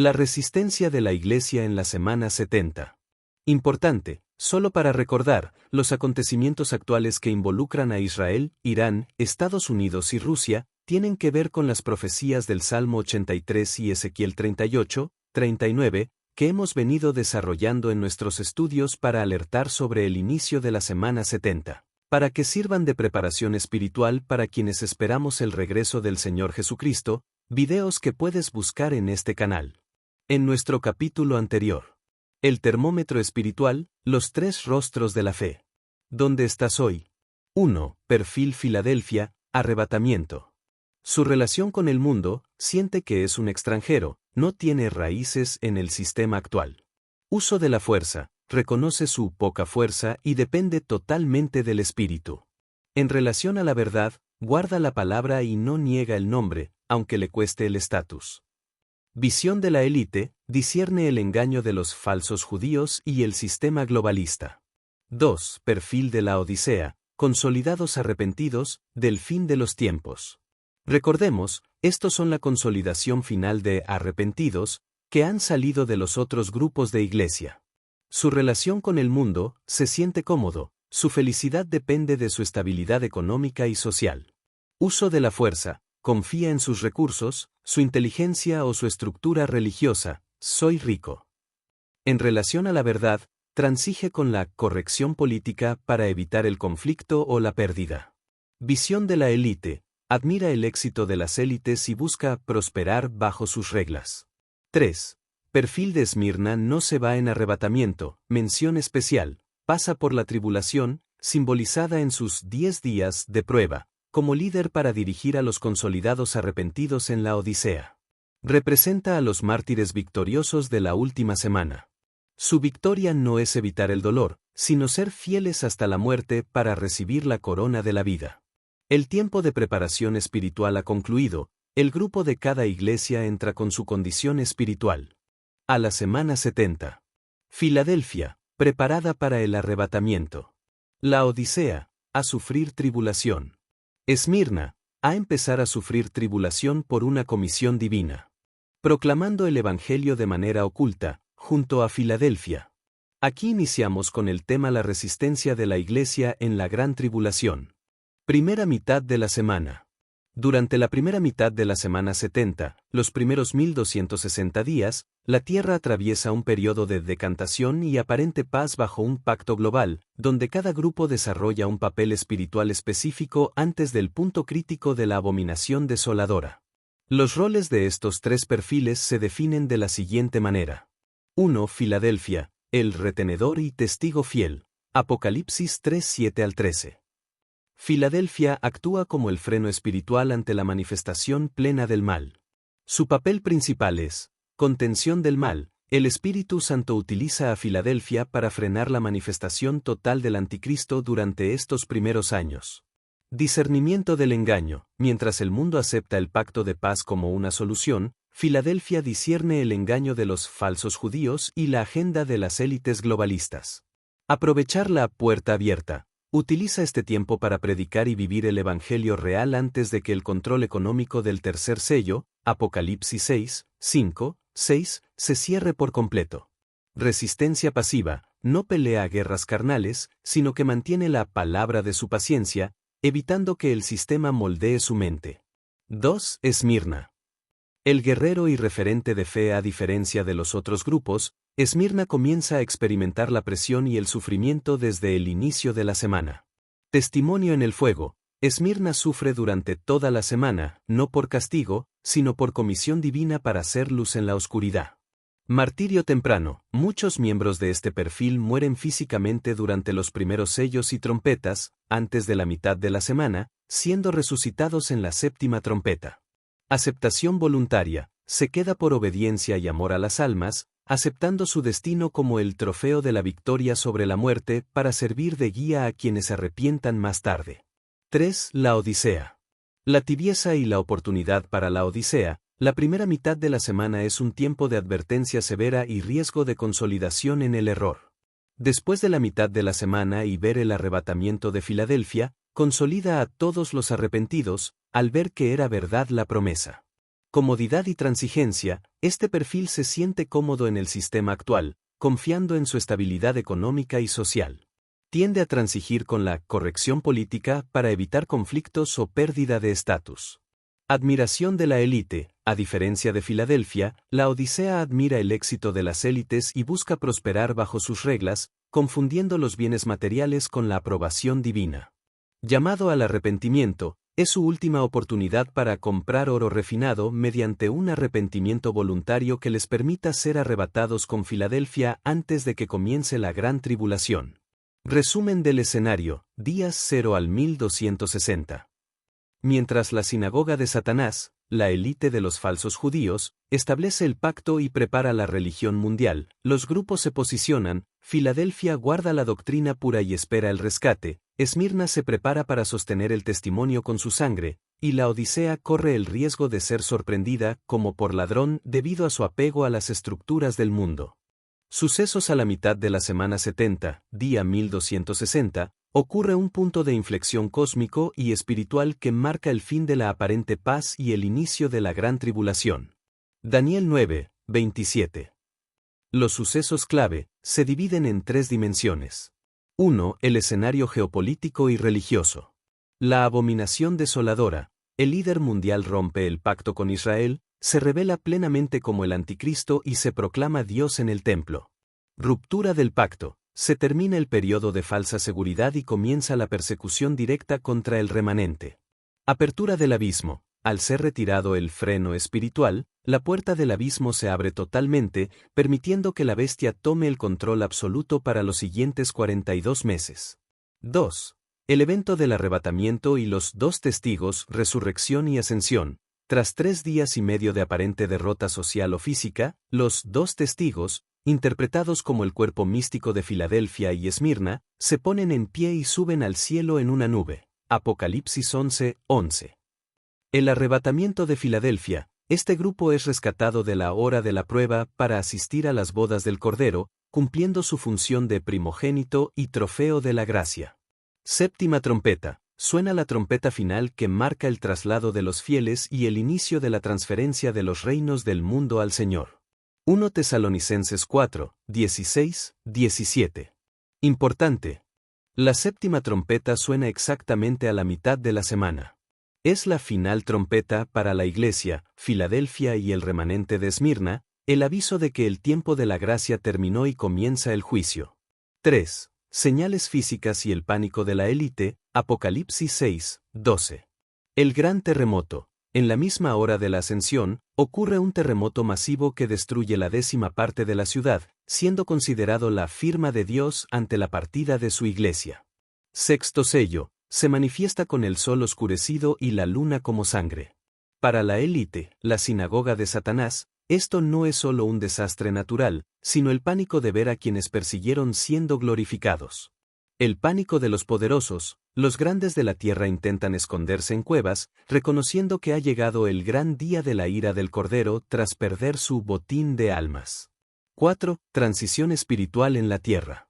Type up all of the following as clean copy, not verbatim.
La resistencia de la Iglesia en la semana 70. Importante, solo para recordar, los acontecimientos actuales que involucran a Israel, Irán, Estados Unidos y Rusia, tienen que ver con las profecías del Salmo 83 y Ezequiel 38, 39, que hemos venido desarrollando en nuestros estudios para alertar sobre el inicio de la semana 70, para que sirvan de preparación espiritual para quienes esperamos el regreso del Señor Jesucristo, videos que puedes buscar en este canal. En nuestro capítulo anterior, el termómetro espiritual, los tres rostros de la fe. ¿Dónde estás hoy? 1. Perfil Filadelfia, arrebatamiento. Su relación con el mundo, siente que es un extranjero, no tiene raíces en el sistema actual. Uso de la fuerza, reconoce su poca fuerza y depende totalmente del espíritu. En relación a la verdad, guarda la palabra y no niega el nombre, aunque le cueste el estatus. Visión de la élite, discierne el engaño de los falsos judíos y el sistema globalista. 2. Perfil de la Odisea, consolidados arrepentidos, del fin de los tiempos. Recordemos, estos son la consolidación final de arrepentidos, que han salido de los otros grupos de iglesia. Su relación con el mundo, se siente cómodo, su felicidad depende de su estabilidad económica y social. Uso de la fuerza, confía en sus recursos, su inteligencia o su estructura religiosa, soy rico. En relación a la verdad, transige con la corrección política para evitar el conflicto o la pérdida. Visión de la élite, admira el éxito de las élites y busca prosperar bajo sus reglas. 3. Perfil de Esmirna no se va en arrebatamiento, mención especial, pasa por la tribulación, simbolizada en sus 10 días de prueba, como líder para dirigir a los consolidados arrepentidos en la Odisea. Representa a los mártires victoriosos de la última semana. Su victoria no es evitar el dolor, sino ser fieles hasta la muerte para recibir la corona de la vida. El tiempo de preparación espiritual ha concluido, el grupo de cada iglesia entra con su condición espiritual. A la semana 70. Filadelfia, preparada para el arrebatamiento. La Odisea, a sufrir tribulación. Esmirna, a empezar a sufrir tribulación por una comisión divina. Proclamando el Evangelio de manera oculta, junto a Filadelfia. Aquí iniciamos con el tema la resistencia de la Iglesia en la gran tribulación. Primera mitad de la semana. Durante la primera mitad de la semana 70, los primeros 1260 días, la Tierra atraviesa un periodo de decantación y aparente paz bajo un pacto global, donde cada grupo desarrolla un papel espiritual específico antes del punto crítico de la abominación desoladora. Los roles de estos tres perfiles se definen de la siguiente manera. 1. Filadelfia, el retenedor y testigo fiel. Apocalipsis 3:7 al 13. Filadelfia actúa como el freno espiritual ante la manifestación plena del mal. Su papel principal es contención del mal. El Espíritu Santo utiliza a Filadelfia para frenar la manifestación total del anticristo durante estos primeros años. Discernimiento del engaño. Mientras el mundo acepta el pacto de paz como una solución, Filadelfia discierne el engaño de los falsos judíos y la agenda de las élites globalistas. Aprovechar la puerta abierta. Utiliza este tiempo para predicar y vivir el Evangelio real antes de que el control económico del tercer sello, Apocalipsis 6, 5, 6, se cierre por completo. Resistencia pasiva, no pelea guerras carnales, sino que mantiene la palabra de su paciencia, evitando que el sistema moldee su mente. 2. Esmirna. El guerrero y referente de fe a diferencia de los otros grupos, Esmirna comienza a experimentar la presión y el sufrimiento desde el inicio de la semana. Testimonio en el fuego. Esmirna sufre durante toda la semana, no por castigo, sino por comisión divina para hacer luz en la oscuridad. Martirio temprano. Muchos miembros de este perfil mueren físicamente durante los primeros sellos y trompetas, antes de la mitad de la semana, siendo resucitados en la séptima trompeta. Aceptación voluntaria. Se queda por obediencia y amor a las almas, aceptando su destino como el trofeo de la victoria sobre la muerte para servir de guía a quienes se arrepientan más tarde. 3. La Odisea. La tibieza y la oportunidad para la Odisea. La primera mitad de la semana es un tiempo de advertencia severa y riesgo de consolidación en el error. Después de la mitad de la semana y ver el arrebatamiento de Filadelfia, consolida a todos los arrepentidos, al ver que era verdad la promesa. Comodidad y transigencia, este perfil se siente cómodo en el sistema actual, confiando en su estabilidad económica y social. Tiende a transigir con la corrección política para evitar conflictos o pérdida de estatus. Admiración de la élite. A diferencia de Filadelfia, la Odisea admira el éxito de las élites y busca prosperar bajo sus reglas, confundiendo los bienes materiales con la aprobación divina. Llamado al arrepentimiento, es su última oportunidad para comprar oro refinado mediante un arrepentimiento voluntario que les permita ser arrebatados con Filadelfia antes de que comience la gran tribulación. Resumen del escenario, días 0 al 1260. Mientras la sinagoga de Satanás, la élite de los falsos judíos, establece el pacto y prepara la religión mundial, los grupos se posicionan, Filadelfia guarda la doctrina pura y espera el rescate, Esmirna se prepara para sostener el testimonio con su sangre, y la Odisea corre el riesgo de ser sorprendida como por ladrón debido a su apego a las estructuras del mundo. Sucesos a la mitad de la semana 70, día 1260, ocurre un punto de inflexión cósmico y espiritual que marca el fin de la aparente paz y el inicio de la gran tribulación. Daniel 9, 27. Los sucesos clave se dividen en tres dimensiones. 1. El escenario geopolítico y religioso. La abominación desoladora, el líder mundial rompe el pacto con Israel, se revela plenamente como el anticristo y se proclama Dios en el templo. Ruptura del pacto. Se termina el periodo de falsa seguridad y comienza la persecución directa contra el remanente. Apertura del abismo. Al ser retirado el freno espiritual, la puerta del abismo se abre totalmente, permitiendo que la bestia tome el control absoluto para los siguientes 42 meses. 2. El evento del arrebatamiento y los dos testigos, resurrección y ascensión. Tras 3 días y medio de aparente derrota social o física, los dos testigos, interpretados como el cuerpo místico de Filadelfia y Esmirna, se ponen en pie y suben al cielo en una nube. Apocalipsis 11, 11. El arrebatamiento de Filadelfia. Este grupo es rescatado de la hora de la prueba para asistir a las bodas del Cordero, cumpliendo su función de primogénito y trofeo de la gracia. Séptima trompeta. Suena la trompeta final que marca el traslado de los fieles y el inicio de la transferencia de los reinos del mundo al Señor. 1 Tesalonicenses 4, 16, 17. Importante. La séptima trompeta suena exactamente a la mitad de la semana. Es la final trompeta para la Iglesia, Filadelfia y el remanente de Esmirna, el aviso de que el tiempo de la gracia terminó y comienza el juicio. 3. Señales físicas y el pánico de la élite, Apocalipsis 6, 12. El gran terremoto. En la misma hora de la ascensión, ocurre un terremoto masivo que destruye la 10ª parte de la ciudad, siendo considerado la firma de Dios ante la partida de su iglesia. Sexto sello. Se manifiesta con el sol oscurecido y la luna como sangre. Para la élite, la sinagoga de Satanás, esto no es solo un desastre natural, sino el pánico de ver a quienes persiguieron siendo glorificados. El pánico de los poderosos, los grandes de la tierra intentan esconderse en cuevas, reconociendo que ha llegado el gran día de la ira del Cordero tras perder su botín de almas. 4. Transición espiritual en la tierra.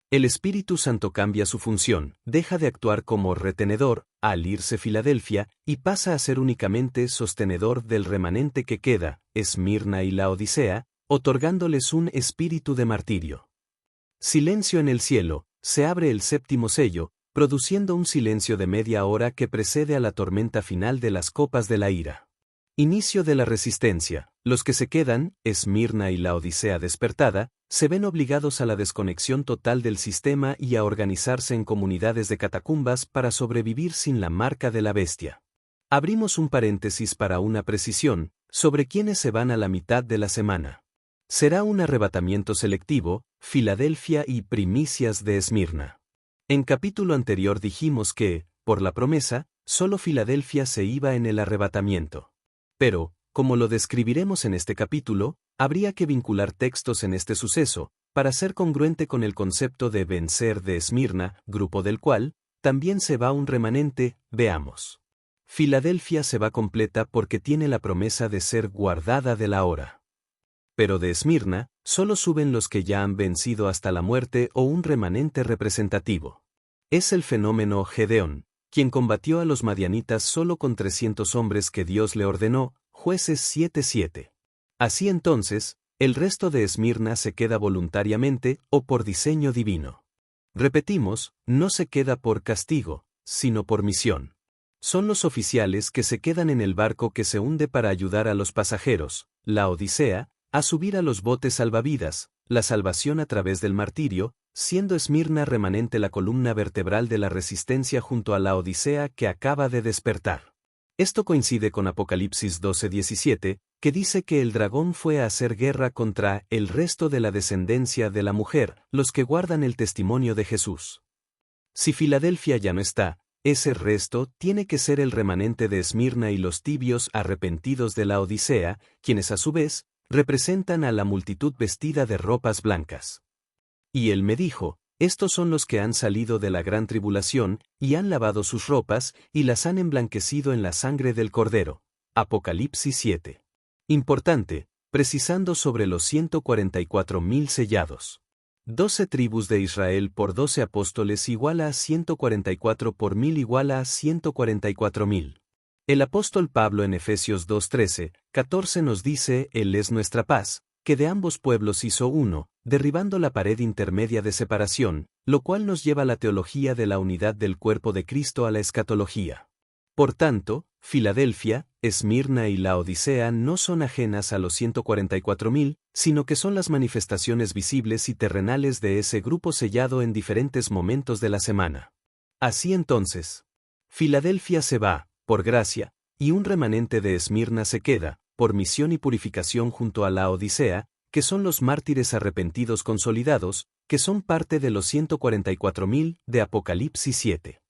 El Espíritu Santo cambia su función, deja de actuar como retenedor, al irse Filadelfia, y pasa a ser únicamente sostenedor del remanente que queda, Esmirna y la Odisea, otorgándoles un espíritu de martirio. Silencio en el cielo, se abre el séptimo sello, produciendo un silencio de media hora que precede a la tormenta final de las copas de la ira. Inicio de la resistencia. Los que se quedan, Esmirna y la Odisea despertada, se ven obligados a la desconexión total del sistema y a organizarse en comunidades de catacumbas para sobrevivir sin la marca de la bestia. Abrimos un paréntesis para una precisión, sobre quienes se van a la mitad de la semana. Será un arrebatamiento selectivo, Filadelfia y primicias de Esmirna. En capítulo anterior dijimos que, por la promesa, solo Filadelfia se iba en el arrebatamiento. Pero, como lo describiremos en este capítulo, habría que vincular textos en este suceso, para ser congruente con el concepto de vencer de Esmirna, grupo del cual, también se va un remanente, veamos. Filadelfia se va completa porque tiene la promesa de ser guardada de la hora. Pero de Esmirna, solo suben los que ya han vencido hasta la muerte o un remanente representativo. Es el fenómeno Gedeón, quien combatió a los madianitas solo con 300 hombres que Dios le ordenó, Jueces 7:7. Así entonces, el resto de Esmirna se queda voluntariamente o por diseño divino. Repetimos, no se queda por castigo, sino por misión. Son los oficiales que se quedan en el barco que se hunde para ayudar a los pasajeros, la Odisea, a subir a los botes salvavidas, la salvación a través del martirio, siendo Esmirna remanente la columna vertebral de la resistencia junto a la Odisea que acaba de despertar. Esto coincide con Apocalipsis 12:17, que dice que el dragón fue a hacer guerra contra el resto de la descendencia de la mujer, los que guardan el testimonio de Jesús. Si Filadelfia ya no está, ese resto tiene que ser el remanente de Esmirna y los tibios arrepentidos de la Odisea, quienes a su vez representan a la multitud vestida de ropas blancas. Y él me dijo, estos son los que han salido de la gran tribulación, y han lavado sus ropas, y las han emblanquecido en la sangre del Cordero. Apocalipsis 7. Importante, precisando sobre los 144,000 sellados. 12 tribus de Israel por 12 apóstoles igual a 144 por 1000 igual a 144,000. El apóstol Pablo en Efesios 2:13, 14 nos dice, Él es nuestra paz, que de ambos pueblos hizo uno, derribando la pared intermedia de separación, lo cual nos lleva a la teología de la unidad del cuerpo de Cristo a la escatología. Por tanto, Filadelfia, Esmirna y la Odisea no son ajenas a los 144,000, sino que son las manifestaciones visibles y terrenales de ese grupo sellado en diferentes momentos de la semana. Así entonces, Filadelfia se va, por gracia, y un remanente de Esmirna se queda, por misión y purificación junto a la Odisea, que son los mártires arrepentidos consolidados, que son parte de los 144,000 de Apocalipsis 7.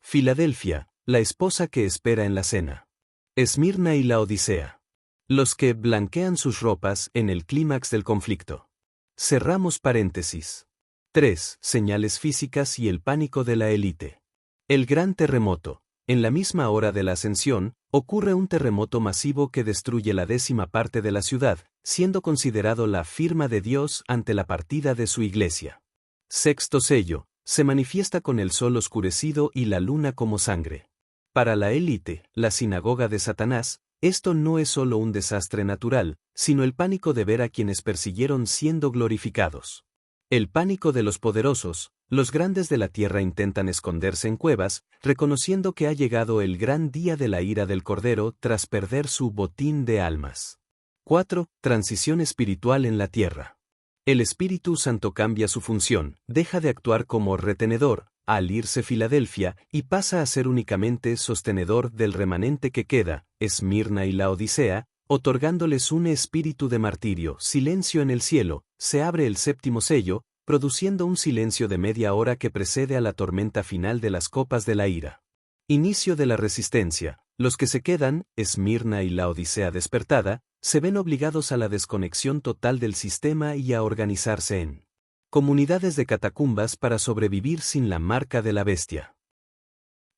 Filadelfia, la esposa que espera en la cena. Esmirna y la Odisea. Los que blanquean sus ropas en el clímax del conflicto. Cerramos paréntesis. 3. Señales físicas y el pánico de la élite. El gran terremoto. En la misma hora de la ascensión, ocurre un terremoto masivo que destruye la 10ª parte de la ciudad, siendo considerado la firma de Dios ante la partida de su iglesia. Sexto sello, se manifiesta con el sol oscurecido y la luna como sangre. Para la élite, la sinagoga de Satanás, esto no es solo un desastre natural, sino el pánico de ver a quienes persiguieron siendo glorificados. El pánico de los poderosos, los grandes de la tierra intentan esconderse en cuevas, reconociendo que ha llegado el gran día de la ira del Cordero tras perder su botín de almas. 4. Transición espiritual en la tierra. El Espíritu Santo cambia su función, deja de actuar como retenedor, al irse Filadelfia, y pasa a ser únicamente sostenedor del remanente que queda, Esmirna y la Odisea, otorgándoles un espíritu de martirio, silencio en el cielo. Se abre el 7º sello, produciendo un silencio de media hora que precede a la tormenta final de las copas de la ira. Inicio de la resistencia. Los que se quedan, Esmirna y la Odisea despertada, se ven obligados a la desconexión total del sistema y a organizarse en comunidades de catacumbas para sobrevivir sin la marca de la bestia.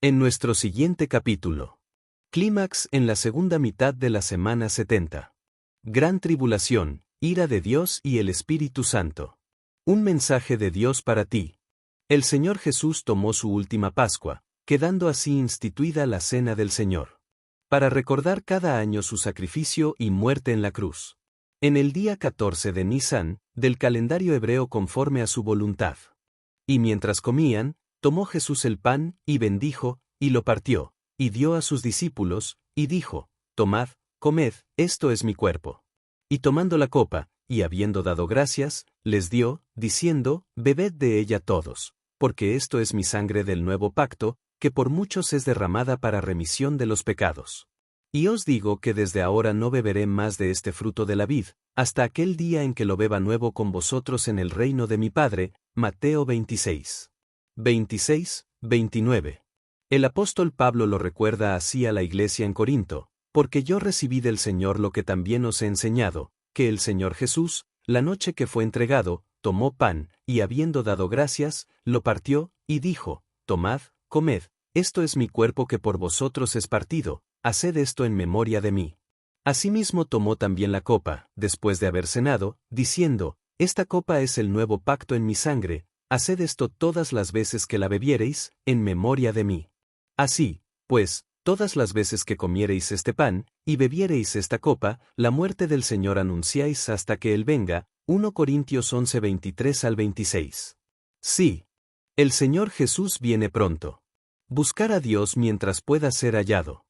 En nuestro siguiente capítulo. Clímax en la segunda mitad de la semana 70. Gran tribulación, ira de Dios y el Espíritu Santo. Un mensaje de Dios para ti. El Señor Jesús tomó su última Pascua, quedando así instituida la Cena del Señor, para recordar cada año su sacrificio y muerte en la cruz. En el día 14 de Nisán, del calendario hebreo conforme a su voluntad. Y mientras comían, tomó Jesús el pan, y bendijo, y lo partió, y dio a sus discípulos, y dijo, Tomad, comed, esto es mi cuerpo. Y tomando la copa, y habiendo dado gracias, les dio, diciendo, Bebed de ella todos, porque esto es mi sangre del nuevo pacto, que por muchos es derramada para remisión de los pecados. Y os digo que desde ahora no beberé más de este fruto de la vid, hasta aquel día en que lo beba nuevo con vosotros en el reino de mi Padre. Mateo 26. 26, 29. El apóstol Pablo lo recuerda así a la iglesia en Corinto, porque yo recibí del Señor lo que también os he enseñado, que el Señor Jesús, la noche que fue entregado, tomó pan, y habiendo dado gracias, lo partió, y dijo, Tomad, comed, esto es mi cuerpo que por vosotros es partido, haced esto en memoria de mí. Asimismo tomó también la copa, después de haber cenado, diciendo, Esta copa es el nuevo pacto en mi sangre, haced esto todas las veces que la bebiereis, en memoria de mí. Así, pues, Todas las veces que comiereis este pan, y bebiereis esta copa, la muerte del Señor anunciáis hasta que Él venga. 1 Corintios 11, 23 al 26. Sí. El Señor Jesús viene pronto. Buscar a Dios mientras pueda ser hallado.